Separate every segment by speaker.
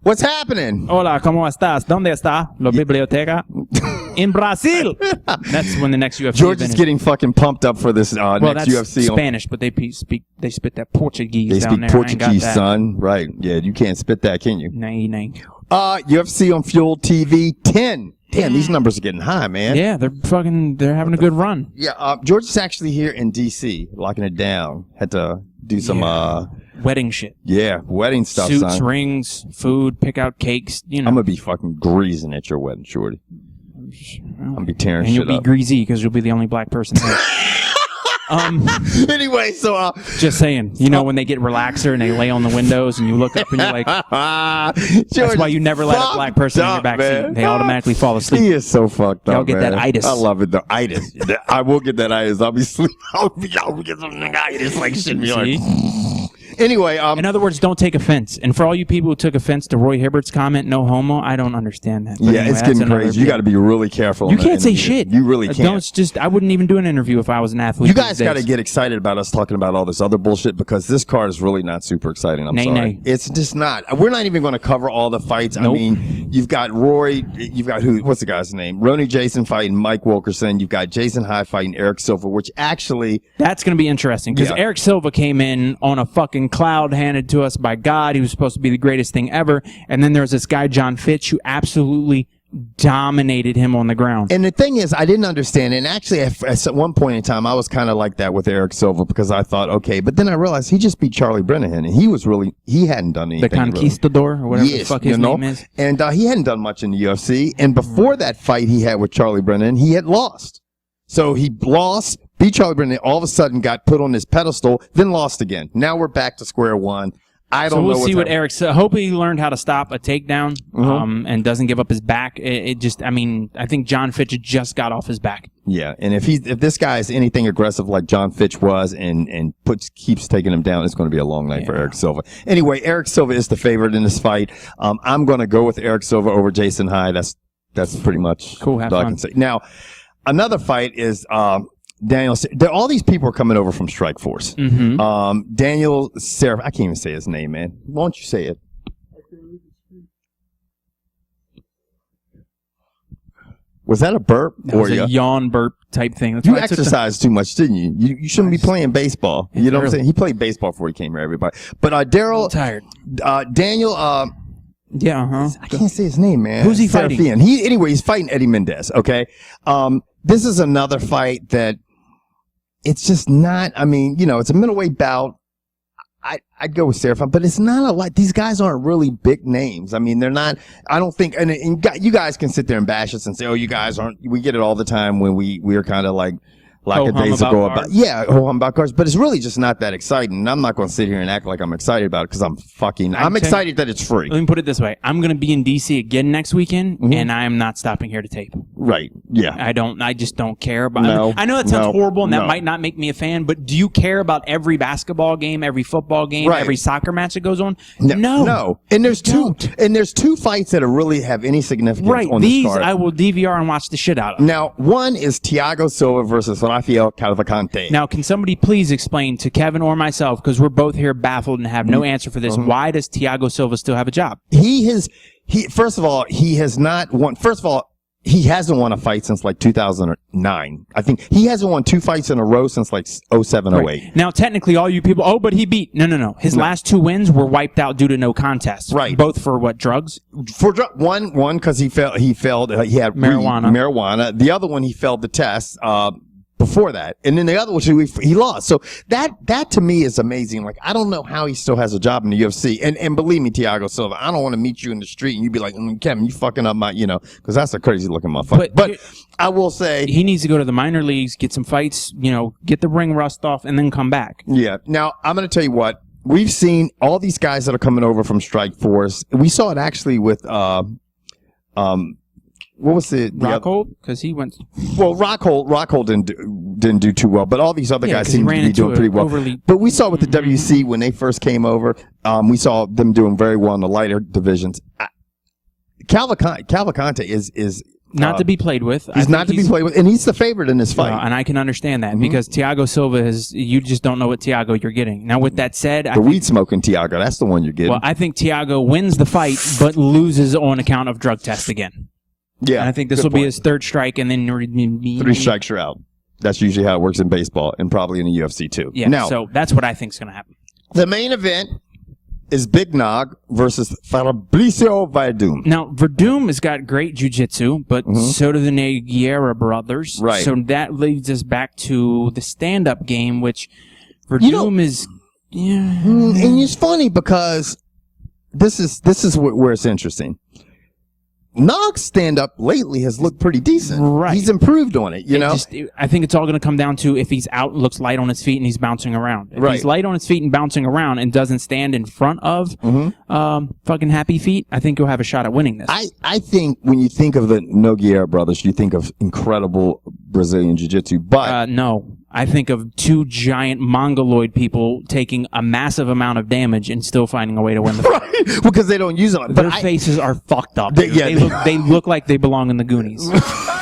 Speaker 1: What's happening?
Speaker 2: Hola, ¿cómo estás? ¿Dónde está la biblioteca? In Brazil. That's when the next UFC
Speaker 1: George
Speaker 2: event
Speaker 1: is getting fucking pumped up for this next
Speaker 2: that's
Speaker 1: UFC.
Speaker 2: Spanish, but they spit that Portuguese
Speaker 1: They
Speaker 2: down
Speaker 1: speak
Speaker 2: there.
Speaker 1: Portuguese, son. Right. Yeah, you can't spit that, can you?
Speaker 2: Nay.
Speaker 1: UFC on Fuel TV 10. Damn, these numbers are getting high, man.
Speaker 2: Yeah, they're having a good run.
Speaker 1: Yeah, George is actually here in D.C. locking it down. Had to do some
Speaker 2: wedding shit.
Speaker 1: Yeah, wedding stuff,
Speaker 2: Suits,
Speaker 1: son.
Speaker 2: rings, food, pick out cakes, you know.
Speaker 1: I'm gonna be fucking greasing at your wedding, shorty. I'm gonna be tearing shit up.
Speaker 2: And you'll be greasy because you'll be the only black person there.
Speaker 1: Anyway, so
Speaker 2: just saying, you know, when they get relaxer and they lay on the windows and you look up and you're like, that's why you never let a black person in your back seat. They automatically fall asleep.
Speaker 1: He is so fucked up.
Speaker 2: Y'all get that itis.
Speaker 1: I love it. The itis. I will get that itis. I'll be sleeping. I'll get some itis like shit. Anyway,
Speaker 2: in other words, don't take offense. And for all you people who took offense to Roy Hibbert's comment, no homo, I don't understand that. But
Speaker 1: yeah,
Speaker 2: anyway,
Speaker 1: it's getting crazy. You got to be really careful.
Speaker 2: You can't say shit.
Speaker 1: You really can't.
Speaker 2: I wouldn't even do an interview if I was an athlete.
Speaker 1: You guys got to get excited about us talking about all this other bullshit because this card is really not super exciting. I'm sorry. It's just not. We're not even going to cover all the fights.
Speaker 2: Nope.
Speaker 1: I mean, you've got Roy. You've got what's the guy's name? Ronnie Jason fighting Mike Wilkerson. You've got Jason High fighting Erick Silva, which actually...
Speaker 2: That's going to be interesting because Erick Silva came in on a fucking cloud handed to us by God. He was supposed to be the greatest thing ever. And then there's this guy, John Fitch, who absolutely dominated him on the ground. And
Speaker 1: the thing is, I didn't understand it. And actually, at one point in time, I was kind of like that with Erick Silva because I thought, okay, but then I realized he just beat Charlie Brennahan, and he hadn't done anything.
Speaker 2: The Conquistador, or whatever the fuck his name is.
Speaker 1: And he hadn't done much in the UFC. And before that fight he had with Charlie Brennahan, he had lost. So he lost, beat Charlie Brennahan, all of a sudden got put on this pedestal, then lost again. Now we're back to square one. I don't know.
Speaker 2: So we'll see what Erick said. Hope he learned how to stop a takedown and doesn't give up his back. I think John Fitch just got off his back.
Speaker 1: Yeah, and if this guy is anything aggressive like John Fitch was and keeps taking him down, it's going to be a long night for Erick Silva. Anyway, Erick Silva is the favorite in this fight. I'm going to go with Erick Silva over Jason High. That's pretty much
Speaker 2: cool. Have
Speaker 1: all
Speaker 2: fun.
Speaker 1: I can say. Now, another fight is Daniel. All these people are coming over from Strikeforce. Daniel Seraph. I can't even say his name, man. Why don't you say it? Was that a burp?
Speaker 2: That was a yawn burp type thing. That's
Speaker 1: you exercised too much, didn't you? You shouldn't be playing baseball. You know what I'm saying? He played baseball before he came here, everybody. But Daryl,
Speaker 2: tired.
Speaker 1: Daniel. I can't say his name, man.
Speaker 2: Who's he fighting?
Speaker 1: He's fighting Eddie Mendez. Okay. This is another fight that it's just not. I mean, it's a middleweight bout. I'd go with Seraphim, but it's not a lot. These guys aren't really big names. I mean, they're not. I don't think. And you guys can sit there and bash us and say, "Oh, you guys aren't." We get it all the time when we're kind of like a days ago about cards, but it's really just not that exciting. And I'm not going to sit here and act like I'm excited about it because I'm excited that it's free.
Speaker 2: Let me put it this way: I'm going to be in DC again next weekend, and I am not stopping here to tape.
Speaker 1: Right? Yeah.
Speaker 2: I just don't care about. I know that sounds horrible, and that might not make me a fan. But do you care about every basketball game, every football game, every soccer match that goes on? No. And there's two fights that really have any significance on this card. These I will DVR and watch the shit out of.
Speaker 1: Now, one is Thiago Silva versus Rafael Cavalcante.
Speaker 2: Now, can somebody please explain to Kevin or myself, because we're both here baffled and have no answer for this, why does Thiago Silva still have a job?
Speaker 1: First of all, he has not won. First of all, he hasn't won a fight since like 2009. I think he hasn't won 2 fights in a row since like 07, 08.
Speaker 2: Now, technically, all you people, but he beat. No. His last 2 wins were wiped out due to no contests.
Speaker 1: Right.
Speaker 2: Both for what, drugs?
Speaker 1: For one, because he failed. He had marijuana. The other one, he failed the test. Before that, and then the other one he lost. So that to me is amazing. Like, I don't know how he still has a job in the UFC. And believe me, Thiago Silva, I don't want to meet you in the street and you be like, Kevin, you fucking up my, because that's a crazy looking motherfucker. But I will say
Speaker 2: he needs to go to the minor leagues, get some fights, get the ring rust off, and then come back.
Speaker 1: Yeah. Now I'm going to tell you what, we've seen all these guys that are coming over from Strikeforce. We saw it actually with what was it?
Speaker 2: Rockhold? Because he went.
Speaker 1: Well, Rockhold didn't do too well, but all these other guys seem to be doing pretty well. But we saw with the WC when they first came over, we saw them doing very well in the lighter divisions. Cavalcante is
Speaker 2: Not to be played with.
Speaker 1: He's not to be played with, and he's the favorite in this fight.
Speaker 2: And I can understand that because Thiago Silva you just don't know what Thiago you're getting. Now, with that said,
Speaker 1: weed smoking Thiago, that's the one you're getting.
Speaker 2: Well, I think Thiago wins the fight, but loses on account of drug test again.
Speaker 1: Yeah,
Speaker 2: and I think this will be his third strike, and then
Speaker 1: 3 strikes you're out. That's usually how it works in baseball, and probably in the UFC too.
Speaker 2: Yeah, now, so that's what I think is going to happen.
Speaker 1: The main event is Big Nog versus Fabricio Werdum.
Speaker 2: Now, Werdum has got great jiu-jitsu, but so do the Nogueira brothers.
Speaker 1: Right.
Speaker 2: So that leads us back to the stand-up game, which Werdum is... Yeah.
Speaker 1: And it's funny because this is where it's interesting. Nog's stand-up lately has looked pretty decent.
Speaker 2: Right.
Speaker 1: He's improved on it, you know?
Speaker 2: I think it's all going to come down to if he's out, looks light on his feet, and he's bouncing around. If he's light on his feet and bouncing around and doesn't stand in front of fucking happy feet, I think he'll have a shot at winning this.
Speaker 1: I think when you think of the Nogueira brothers, you think of incredible Brazilian jiu-jitsu, but...
Speaker 2: no. I think of 2 giant mongoloid people taking a massive amount of damage and still finding a way to win the fight.
Speaker 1: Right, because they don't use them.
Speaker 2: Their faces are fucked up. They look like they belong in the Goonies.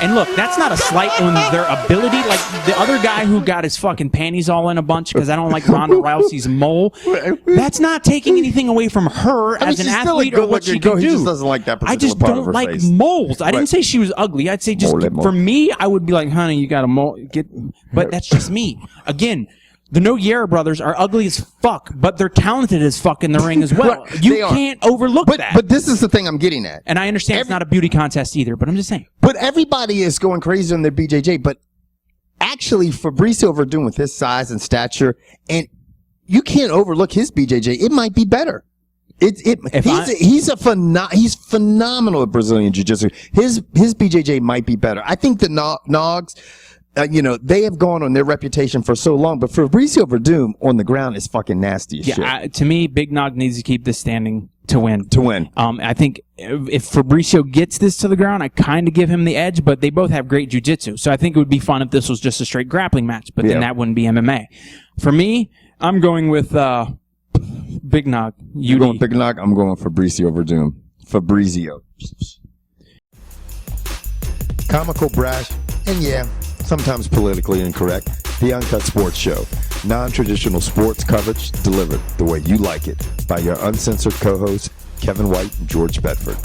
Speaker 2: And look, that's not a slight on their ability. Like the other guy who got his fucking panties all in a bunch because I don't like Ronda Rousey's mole. That's not taking anything away from her as an athlete or what she can do.
Speaker 1: He just doesn't like that particular
Speaker 2: I just
Speaker 1: part
Speaker 2: don't
Speaker 1: of her
Speaker 2: like
Speaker 1: face.
Speaker 2: moles. I didn't say she was ugly. I'd say just for me, I would be like, honey, you got a mole. But that's just me. Again, the Nogueira brothers are ugly as fuck, but they're talented as fuck in the ring as well. You can't overlook that.
Speaker 1: But this is the thing I'm getting at.
Speaker 2: And I understand it's not a beauty contest either, but I'm just saying.
Speaker 1: But everybody is going crazy on their BJJ, but actually Fabricio Werdum with his size and stature, and you can't overlook his BJJ. It might be better. He's phenomenal at Brazilian Jiu-Jitsu. His BJJ might be better. I think the Nogs, they have gone on their reputation for so long, but Fabricio Werdum on the ground is fucking nasty as shit.
Speaker 2: To me, Big Nog needs to keep this standing to win. I think if Fabricio gets this to the ground, I kind of give him the edge, but they both have great jiu-jitsu. So I think it would be fun if this was just a straight grappling match, but then that wouldn't be MMA. For me, I'm going with Big Nog.
Speaker 1: You going Big Nog? I'm going Fabricio Werdum. Fabricio. Comical, brash, and sometimes politically incorrect. The Uncut Sports Show. Non-traditional sports coverage delivered the way you like it by your uncensored co-hosts, Kevin White and George Bedford.